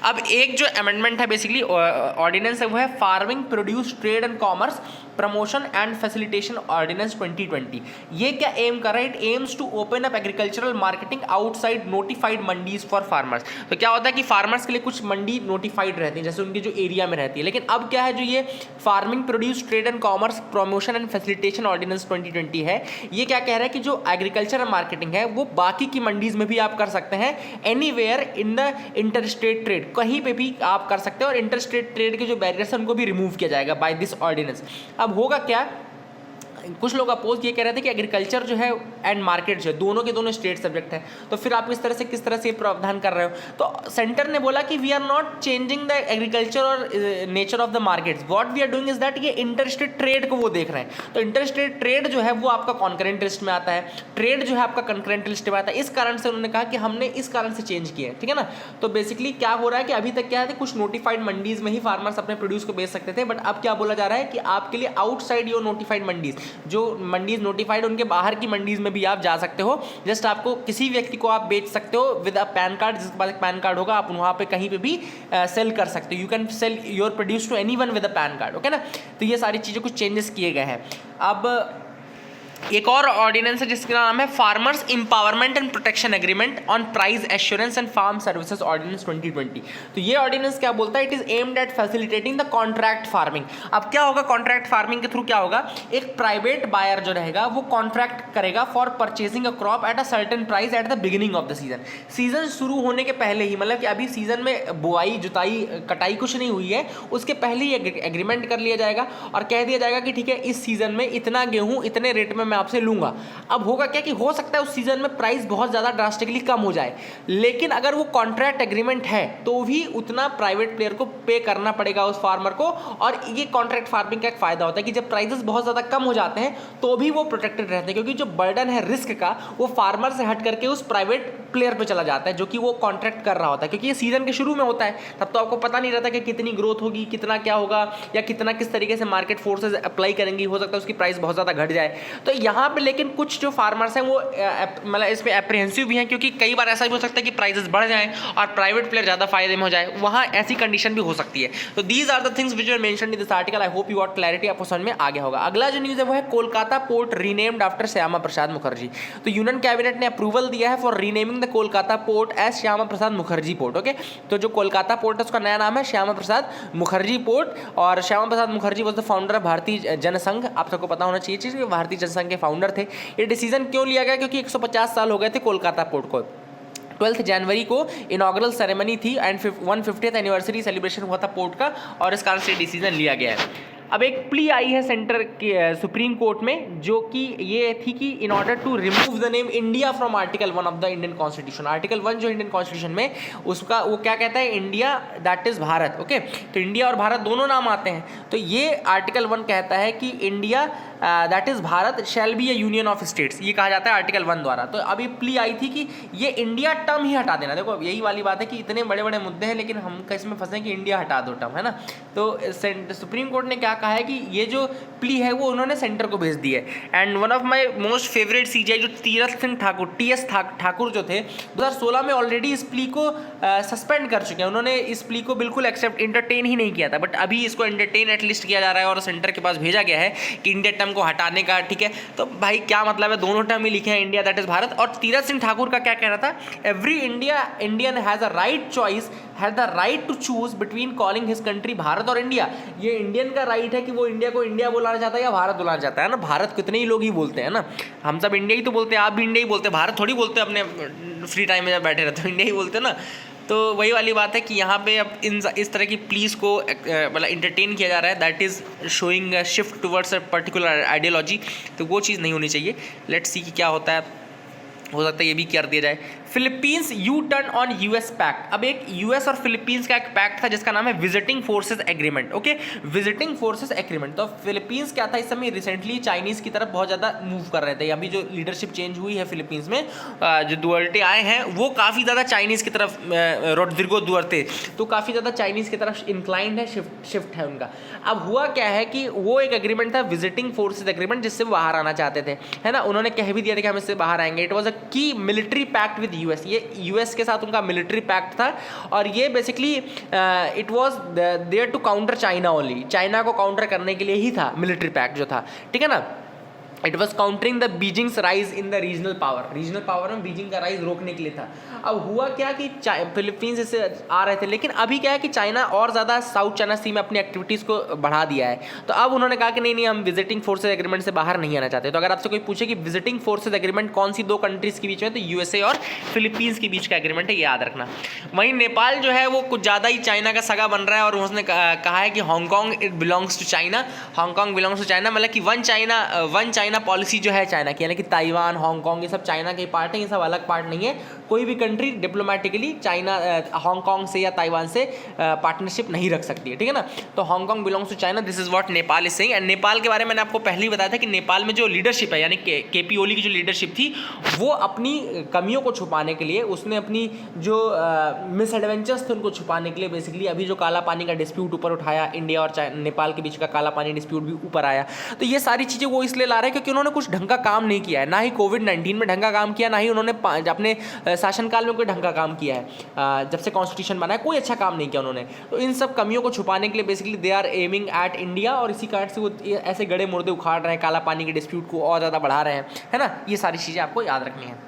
अब एक जो अमेंडमेंट है बेसिकली ऑर्डिनेंस है वो है farming produce trade and commerce promotion and facilitation ordinance 2020। ये क्या एम कर रहा है, it aims to open up agricultural marketing outside notified mandis for farmers. तो क्या होता है कि फार्मर्स के लिए कुछ मंडी नोटिफाइड रहती है जैसे उनके जो एरिया में रहती है, लेकिन अब क्या है जो ये farming produce trade and commerce promotion and facilitation ordinance 2020 है, ये क्या कह रहा है कि जो एग्रीकल्चरल मार्केटिंग है वो बाकी की मंडीज में भी आप कर सकते हैं, anywhere in the interstate trade, कहीं पे भी आप कर सकते हैं, और इंटरस्टेट ट्रेड के जो बैरियर्स हैं उनको भी रिमूव किया जाएगा बाय दिस ऑर्डिनेंस। अब होगा क्या, कुछ लोग अपोज ये कह रहे थे कि एग्रीकल्चर जो है एंड मार्केट जो है दोनों के दोनों स्टेट सब्जेक्ट है, तो फिर आप किस तरह से प्रावधान कर रहे हो। तो सेंटर ने बोला कि we are not changing the agriculture और nature of the markets, what we are doing is that ये इंटरस्टेट ट्रेड को वो देख रहे हैं। तो इंटरस्टेट ट्रेड जो है वो आपका कॉन्करेंट लिस्ट में आता है, ट्रेड जो है आपका कंकरेंट लिस्ट में आता है, इस कारण से उन्होंने कहा कि हमने इस कारण से चेंज किया है, ठीक है ना। तो बेसिकली क्या हो रहा है कि अभी तक क्या है, कुछ नोटिफाइड मंडीज में ही फार्मर्स अपने प्रोड्यूस को बेच सकते थे, बट अब क्या बोला जा रहा है कि आपके लिए आउटसाइड योर नोटिफाइड मंडीज, जो मंडीज नोटिफाइड उनके बाहर की मंडीज में भी आप जा सकते हो। जस्ट आपको किसी व्यक्ति को आप बेच सकते हो विद अ पैन कार्ड, जिसके पास एक पैन कार्ड होगा आप वहां पे कहीं पे भी सेल कर सकते हो, you can sell your produce to anyone with a PAN card, okay ना। तो ये सारी चीज़ें कुछ चेंजेस किए गए हैं। अब एक और ऑर्डिनेंस है जिसका नाम है farmers empowerment and protection agreement on price assurance and farm services ordinance 2020। तो ये ऑर्डिनेंस क्या बोलता है, it is aimed at facilitating the contract farming. अब क्या होगा, कॉन्ट्रैक्ट फार्मिंग के थ्रू क्या होगा, एक प्राइवेट बायर जो रहेगा वो कॉन्ट्रैक्ट करेगा for purchasing a crop at a certain price at the beginning of the season. Season शुरू होने के पहले ही, मतलब कि अभी सीजन में बुआई जुताई कटाई कुछ नहीं हुई है, उसके पहले ही एग्रीमेंट कर लिया जाएगा और कह दिया जाएगा कि ठीक है इस सीजन में इतना गेहूं इतने रेट में मैं आपसे लूंगा। अब होगा क्या कि हो सकता है उस सीजन में प्राइस बहुत ज्यादा ड्रास्टिकली कम हो जाए, लेकिन अगर वो कॉन्ट्रैक्ट एग्रीमेंट है तो भी उतना प्राइवेट प्लेयर को पे करना पड़ेगा उस फार्मर को। और ये कॉन्ट्रैक्ट फार्मिंग का एक फायदा होता है कि जब प्राइसेस बहुत ज्यादा कम हो जाते हैं तो भी वो प्रोटेक्टेड रहते हैं, क्योंकि जो बर्डन है रिस्क का वो फार्मर से हट करके उस प्राइवेट प्लेयर पे चला जाता है जो कि वो कॉन्ट्रैक्ट कर रहा होता है, क्योंकि ये सीजन के शुरू में होता है, तब तो आपको पता नहीं रहता कि कितनी ग्रोथ होगी, कितना क्या होगा, या कितना किस तरीके से मार्केट फोर्सेस अप्लाई करेंगी, हो सकता है उसकी प्राइस बहुत ज्यादा घट जाए। तो यहाँ पे लेकिन कुछ जो फार्मर्स हैं वो मतलब इस पे एप्रीहेंसिव भी हैं, क्योंकि कई बार ऐसा भी हो सकता है कि प्राइसेस बढ़ जाएं और प्राइवेट प्लेयर ज़्यादा फायदे में हो जाए, वहाँ ऐसी कंडीशन भी हो सकती है। तो these are the things which are mentioned in this article. I hope you got clarity, आपको समझ में आ गया होगा। अगला जो न्यूज़ है वो है Kolkata port renamed after Shyama Prasad Mukherjee. तो यूनियन कैबिनेट ने अप्रूवल दिया है for renaming the Kolkata port as Shyama Prasad Mukherjee port. Okay, तो जो कोलकाता पोर्ट है उसका नया नाम है श्यामा प्रसाद मुखर्जी पोर्ट, और Shyama Prasad Mukherjee was the founder of Bharatiya Jana Sangh. आप सबको पता होना चाहिए चीज़, भारतीय जनसंघ के फाउंडर थे। ये डिसीजन क्यों लिया गया, क्योंकि 150 साल हो गए थे कोलकाता पोर्ट को। 12 जनवरी को इनॉग्रल सेरेमनी थी एंड 150th एनिवर्सरी सेलिब्रेशन हुआ था पोर्ट का, और इस कारण से डिसीजन लिया गया है। अब एक प्ली आई है सेंटर के सुप्रीम कोर्ट में, जो कि ये थी कि in order to remove the name India from article 1 of the Indian constitution. Article 1 जो इंडियन कॉन्स्टिट्यूशन में उसका वो क्या कहता है, India that is Bharat. Okay, तो इंडिया और भारत दोनों नाम आते हैं। तो ये आर्टिकल 1 कहता है कि India that is Bharat shall be A union of states, ये कहा जाता है आर्टिकल 1 द्वारा। तो अभी प्ली आई थी कि ये इंडिया टर्म ही हटा देना। देखो यही वाली बात है कि इतने बड़े बड़े मुद्दे हैं लेकिन हम इसमें फंसे कि इंडिया हटा दो टर्म, है ना। तो सुप्रीम कोर्ट ने क्या कहा है कि ये जो प्ली है वो उन्होंने सेंटर को भेज दी है। And one of my most favourite CGI जो तीरथ सिंह ठाकुर टीएस ठाकुर जो थे 2016 में ऑलरेडी इस प्ली को सस्पेंड कर चुके हैं। उन्होंने इस प्ली को बिल्कुल एक्सेप्ट इंटरटेन ही नहीं किया था, बट अभी इसको इंटरटेन एटलीस्ट किया जा रहा है और सेंटर के पास भेजा गया है कि इंडिया टर्म को हटाने का। ठीक है, तो भाई क्या मतलब है, दोनों टर्म ही लिखे हैं इंडिया दैट इज भारत। और तीरथ सिंह ठाकुर का क्या कहना था, every Indian has a right choice, has the right to choose between calling his country Bharat और इंडिया। ये इंडियन का राइट है कि वो इंडिया को इंडिया बुलाना चाहता है या भारत बुलाना चाहता है ना। भारत कितने ही लोग ही बोलते हैं ना, हम सब इंडिया ही तो बोलते हैं, आप भी इंडिया ही बोलते हैं, भारत थोड़ी बोलते हैं। अपने फ्री टाइम में जब बैठे रहते हो इंडिया ही बोलते हैं ना। तो वही वाली बात है कि यहाँ पे अब इस तरह की प्लीज़ को मतलब इंटरटेन किया जा रहा है, that is showing shift towards a particular ideology. तो वो चीज़ नहीं होनी चाहिए। लेट्स सी कि क्या होता है, हो सकता है ये भी कर दिया जाए। Philippines U turn on US pact. अब एक यूएस और फिलीपींस का एक पैक्ट था जिसका नाम है visiting forces agreement. Okay, visiting forces agreement. तो फिलीपींस क्या था, इस समय रिसेंटली चाइनीज की तरफ बहुत ज़्यादा मूव कर रहे थे। अभी जो लीडरशिप चेंज हुई है फिलीपींस में, जो दुअर्टे आए हैं वो काफ़ी ज़्यादा चाइनीज़ की तरफ, रोड्रिगो दुअर्टे तो काफ़ी ज़्यादा चाइनीज़ की तरफ इंक्लाइंड है, शिफ्ट है उनका। अब हुआ क्या है कि वो एक एग्रीमेंट था विजिटिंग फोर्सेस एग्रीमेंट, जिससे वो बाहर आना चाहते थे, है ना। उन्होंने कह भी दिया था कि हम इससे बाहर आएंगे। It was a key military pact with US. ये यूएस के साथ उनका मिलिट्री पैक्ट था और ये basically it was there to counter China only. China को काउंटर करने के लिए ही था मिलिट्री पैक्ट जो था, ठीक है ना। It was countering the Beijing's rise in the regional power में बीजिंग का राइज रोकने के लिए था। अब हुआ क्या कि फिलीपींस इससे आ रहे थे, लेकिन अभी क्या है कि चाइना और ज़्यादा साउथ चाइना सी में अपनी एक्टिविटीज़ को बढ़ा दिया है। तो अब उन्होंने कहा कि नहीं हम विजिटिंग फोर्सेज एग्रीमेंट से बाहर नहीं आना चाहते। तो अगर आपसे कोई पूछे कि विजिटिंग फोर्सेज एग्रीमेंट कौन सी दो कंट्रीज़ के बीच में, तो यूएसए और फिलीपींस के बीच का एग्रीमेंट है, ये याद रखना। वहीं नेपाल जो है वो कुछ ज़्यादा ही चाइना का सगा बन रहा है और उसने कहा है कि Hong Kong it belongs to China, Hong Kong belongs to China, मतलब कि वन चाइना पॉलिसी जो है चाइना की, यानी कि ताइवान, हांगकांग ये सब चाइना के पार्ट है, ये सब अलग पार्ट नहीं है। कोई भी कंट्री डिप्लोमेटिकली चाइना हांगकांग से या ताइवान से पार्टनरशिप नहीं रख सकती है, ठीक है ना। तो Hong Kong belongs to China, this is what Nepal is saying. And Nepal के बारे में मैंने आपको पहले ही बताया था कि नेपाल में जो लीडरशिप है, यानी केपी ओली की जो लीडरशिप थी, वो अपनी कमियों को छुपाने के लिए, उसने अपनी जो मिसएडवेंचर्स थे उनको छुपाने के लिए बेसिकली अभी जो काला पानी का डिस्प्यूट ऊपर उठाया, इंडिया और नेपाल के बीच का काला पानी डिस्प्यूट भी ऊपर आया। तो ये सारी चीज़ें वो इसलिए ला रहे हैं क्योंकि उन्होंने कुछ ढंग का काम नहीं किया है, ना ही कोविड-19 में ढंग का काम किया, ना ही उन्होंने अपने शासनकाल में कोई ढंग का काम किया है। जब से कॉन्स्टिट्यूशन बना है कोई अच्छा काम नहीं किया उन्होंने। तो इन सब कमियों को छुपाने के लिए basically they are aiming at India, और इसी कारण से वो ऐसे गड़े मुर्दे उखाड़ रहे हैं, काला पानी के डिस्प्यूट को और ज़्यादा बढ़ा रहे हैं, है ना। ये सारी चीज़ें आपको याद रखनी है।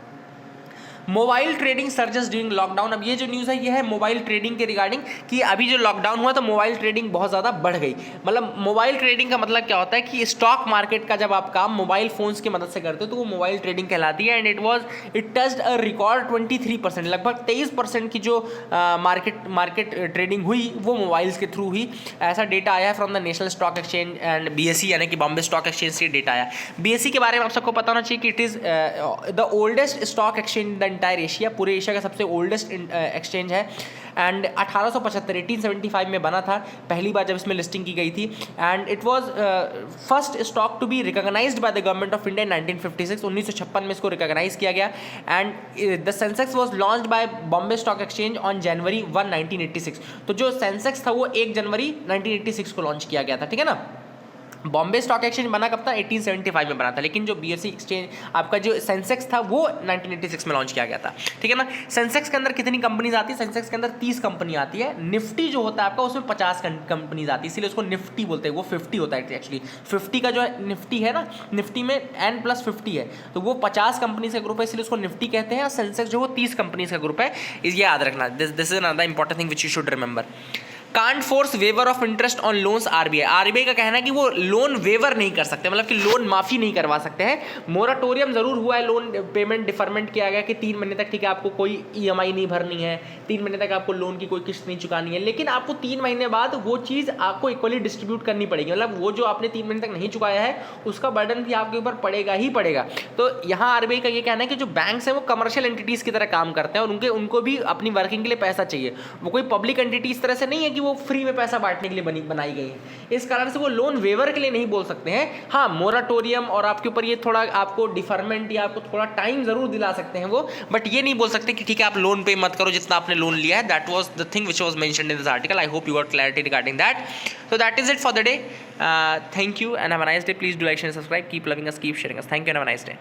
Mobile trading surges during lockdown. अब ये जो न्यूज़ है ये है मोबाइल ट्रेडिंग के रिगार्डिंग कि अभी जो लॉकडाउन हुआ तो मोबाइल ट्रेडिंग बहुत ज़्यादा बढ़ गई। मतलब मोबाइल ट्रेडिंग का मतलब क्या होता है कि स्टॉक मार्केट का जब आप काम मोबाइल फोन्स की मदद से करते हो तो वो मोबाइल ट्रेडिंग कहलाती है। And it touched a record 23%, लगभग 23% की जो मार्केट ट्रेडिंग हुई वो मोबाइल्स के थ्रू हुई। ऐसा डेटा आया है from the national stock exchange and BSE, यानी कि बॉम्बे स्टॉक एक्सचेंज से डेटा आया। BSE के बारे में आप सबको पता होना चाहिए कि it is the oldest stock exchange the entire Asia, पूरे एशिया का सबसे ओल्डेस्ट एक्सचेंज है। एंड 1875 में बना था पहली बार जब इसमें लिस्टिंग की गई थी। And it was first stock to be recognised by the government of India in 1956, 1956 में इसको रिकॉग्नाइज किया गया। And the Sensex was launched by Bombay stock exchange on January 1, 1986। तो जो सेंसेक्स था वो 1 जनवरी 1986 को लॉन्च किया गया था, ठीक है ना। बॉम्बे स्टॉक एक्सचेंज बना कब था? 1875 में बना था, लेकिन जो BSE एक्सचेंज आपका जो सेंसेक्स था वो 1986 में लॉन्च किया गया था, ठीक है ना। सेंसेक्स के अंदर कितनी कंपनीज आती है? सेंसेक्स के अंदर 30 कंपनी आती है। निफ्टी जो होता है आपका उसमें 50 कंपनीज आती है, इसीलिए उसको निफ्टी बोलते हैं। वो 50 होता है एक्चुअली। 50 का जो है निफ्टी है ना, निफ्टी में N+50 है, तो वो 50 कंपनीज का ग्रुप है, इसलिए उसको निफ्टी कहते हैं। और सेंसेक्स जो वो 30 कंपनीज का ग्रुप है, ये याद रखना। This is another important thing which you should remember. Can't force waiver of interest on loans RBI का कहना है कि वो लोन वेवर नहीं कर सकते, मतलब कि लोन माफ़ी नहीं करवा सकते हैं। मोराटोरियम ज़रूर हुआ है, लोन पेमेंट डिफरमेंट किया गया कि 3 महीने तक, ठीक है, आपको कोई EMI नहीं भरनी है, 3 महीने तक आपको लोन की कोई किस्त नहीं चुकानी है, लेकिन आपको 3 महीने बाद वो चीज़ आपको इक्वली डिस्ट्रीब्यूट करनी पड़ेगी। मतलब वो जो आपने 3 महीने तक नहीं चुकाया है उसका बर्डन भी आपके ऊपर पड़ेगा ही पड़ेगा। तो यहाँ RBI का ये कहना है कि जो बैंक्स हैं वो कमर्शियल एंटिटीज़ की तरह काम करते हैं और उनको भी अपनी वर्किंग के लिए पैसा चाहिए। वो कोई पब्लिक एंटिटी इस तरह से नहीं है कि वो फ्री में पैसा बांटने के लिए बनाई गई है। इस कारण से वो लोन वेवर के लिए नहीं बोल सकते हैं। हाँ, मोराटोरियम और आपके ऊपर ये थोड़ा आपको डिफरमेंट या आपको थोड़ा टाइम जरूर दिला सकते हैं वो, बट ये नहीं बोल सकते कि ठीक है आप लोन पे मत करो जितना आपने लोन लिया है। That was the thing which was mentioned in this article. I hope you got clarity regarding that. So that is it for the day. Thank you and have a nice day. Please do like, share and subscribe. Keep loving us, keep sharing us. Thank you and have a nice day.